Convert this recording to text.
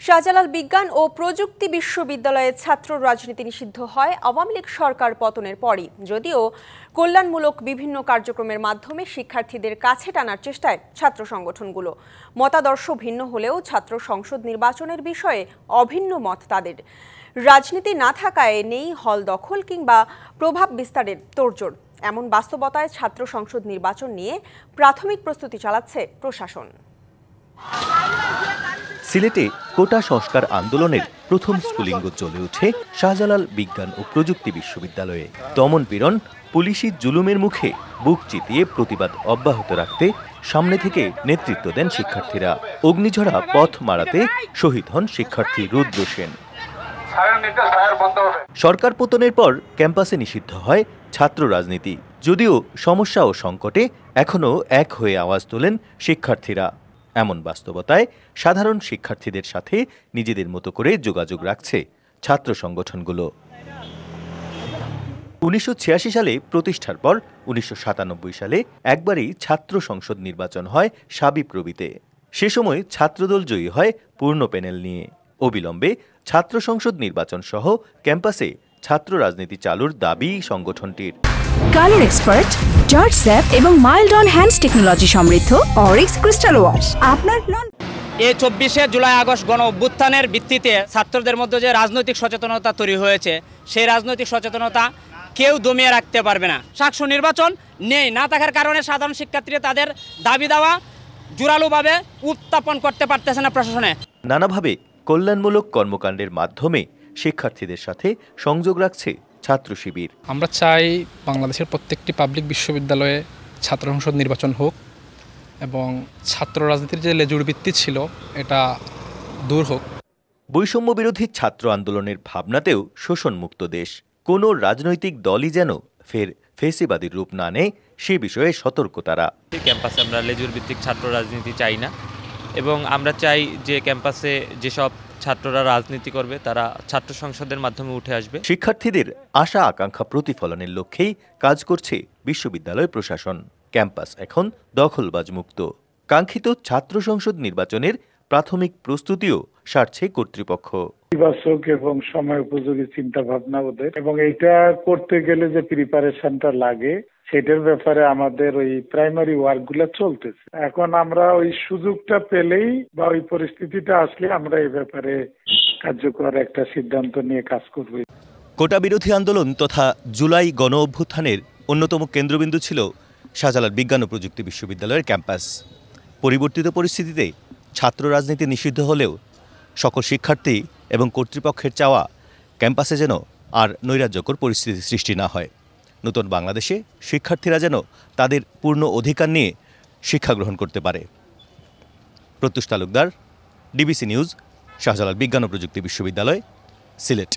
শাহজালাল বিজ্ঞান ও প্রযুক্তি বিশ্ববিদ্যালয়ের ছাত্র রাজনীতি নিষিদ্ধ হয় আওয়ামী লীগ সরকার পতনের পরই। যদিও কল্যাণমূলক বিভিন্ন কার্যক্রমের মাধ্যমে শিক্ষার্থীদের কাছে টানার চেষ্টায় ছাত্র সংগঠনগুলো। মতাদর্শ ভিন্ন হলেও ছাত্র সংসদ নির্বাচনের বিষয়ে অভিন্ন মত তাদের। রাজনীতি না থাকায় নেই হল দখল কিংবা প্রভাব বিস্তারের তোড়জোড়। এমন বাস্তবতায় ছাত্র সংসদ নির্বাচন নিয়ে প্রাথমিক প্রস্তুতি চালাচ্ছে প্রশাসন। সিলেটে কোটা সংস্কার আন্দোলনের প্রথম স্ফুলিঙ্গ চলে ওঠে শাহজালাল বিজ্ঞান ও প্রযুক্তি বিশ্ববিদ্যালয়ে। দমন পীড়ন, পুলিশি জুলুমের মুখে বুক চিতিয়ে প্রতিবাদ অব্যাহত রাখতে সামনে থেকে নেতৃত্ব দেন শিক্ষার্থীরা। অগ্নিঝরা পথ মারাতে শহীদ হন শিক্ষার্থী রুদ্র সেন। সরকার পতনের পর ক্যাম্পাসে নিষিদ্ধ হয় ছাত্র রাজনীতি। যদিও সমস্যা ও সংকটে এখনও এক হয়ে আওয়াজ তোলেন শিক্ষার্থীরা। এমন বাস্তবতায় সাধারণ শিক্ষার্থীদের সাথে নিজেদের মতো করে যোগাযোগ রাখছে ছাত্র সংগঠনগুলো। 1986 সালে প্রতিষ্ঠার পর 1997 সালে একবারই ছাত্র সংসদ নির্বাচন হয় শাবিপ্রবিতে। সে সময় ছাত্রদল জয়ী হয় পূর্ণ প্যানেল নিয়ে। অবিলম্বে ছাত্র সংসদ নির্বাচন সহ ক্যাম্পাসে ছাত্র রাজনীতি চালুর দাবি সংগঠনটির। কালার এক্সপার্ট, জর্জ স্যাপ এবং মাইল্ড অন হ্যান্ডস টেকনোলজি সমৃদ্ধ অরিক্স ক্রিস্টাল ওয়াশ আপনার এই 24শে জুলাই আগস্ট গণ অভ্যুত্থানের ভিত্তিতে ছাত্রদের মধ্যে যে রাজনৈতিক সচেতনতা তৈরি হয়েছে, সেই রাজনৈতিক সচেতনতা কেউ দমিয়ে রাখতে পারবে না। সাকসু নির্বাচন নেই না থাকার কারণে সাধারণ শিক্ষার্থীরা তাদের দাবি দাওয়া জোরালোভাবে উত্থাপন করতে পারতেছে না প্রশাসনে। নানাভাবে কল্যাণমূলক কর্মকাণ্ডের মাধ্যমে শিক্ষার্থীদের সাথে সংযোগ রাখছে ছাত্র শিবির। আমরা চাই বাংলাদেশের প্রত্যেকটি পাবলিক বিশ্ববিদ্যালয়ে ছাত্র সংসদ নির্বাচন হোক এবং ছাত্র রাজনীতির যে লেজুর ভিত্তি ছিল এটা দূর হোক। বৈষম্য বিরোধী ছাত্র আন্দোলনের ভাবনাতেও শোষণমুক্ত দেশ। কোনো রাজনৈতিক দলই যেন ফের ফেসিবাদীর রূপ না নেয় সে বিষয়ে সতর্ক তারা। ক্যাম্পাসে আমরা লেজুর ভিত্তিক ছাত্র রাজনীতি চাই না এবং আমরা চাই যে ক্যাম্পাসে যেসব ছাত্ররা রাজনীতি করবে তারা ছাত্র সংসদের মাধ্যমে উঠে আসবে। শিক্ষার্থীদের আশা আকাঙ্ক্ষা প্রতিফলনের লক্ষ্যেই কাজ করছে বিশ্ববিদ্যালয় প্রশাসন। ক্যাম্পাস এখন দখলবাজ মুক্ত। কাঙ্ক্ষিত ছাত্র সংসদ নির্বাচনের প্রাথমিক প্রস্তুতিও সারছে কর্তৃপক্ষ। ইতিবাচক এবং সময় উপযোগী চিন্তা ভাবনা ওদের, এবং এটা করতে গেলে যে প্রিপারেশনটা লাগে সেটার ব্যাপারে আমাদের ওই প্রাইমারি ওয়ার্ক গুলা চলতেছে। এখন আমরা ওই সুযোগটা পেলেই বা ওই পরিস্থিতিটা আসলে আমরা এই ব্যাপারে কার্যকর একটা সিদ্ধান্ত নিয়ে কাজ করব। কোটা বিরোধী আন্দোলন তথা জুলাই গণ অভ্যুত্থানের অন্যতম কেন্দ্রবিন্দু ছিল শাহজালাল বিজ্ঞান ও প্রযুক্তি বিশ্ববিদ্যালয়ের ক্যাম্পাস। পরিবর্তিত পরিস্থিতিতে ছাত্র রাজনীতি নিষিদ্ধ হলেও সকল শিক্ষার্থী এবং কর্তৃপক্ষের চাওয়া ক্যাম্পাসে যেন আর নৈরাজ্যকর পরিস্থিতি সৃষ্টি না হয়। নতুন বাংলাদেশে শিক্ষার্থীরা যেন তাদের পূর্ণ অধিকার নিয়ে শিক্ষা গ্রহণ করতে পারে। প্রত্যুষ তালুকদার, ডিবিসি নিউজ, শাহজালাল বিজ্ঞান ও প্রযুক্তি বিশ্ববিদ্যালয়, সিলেট।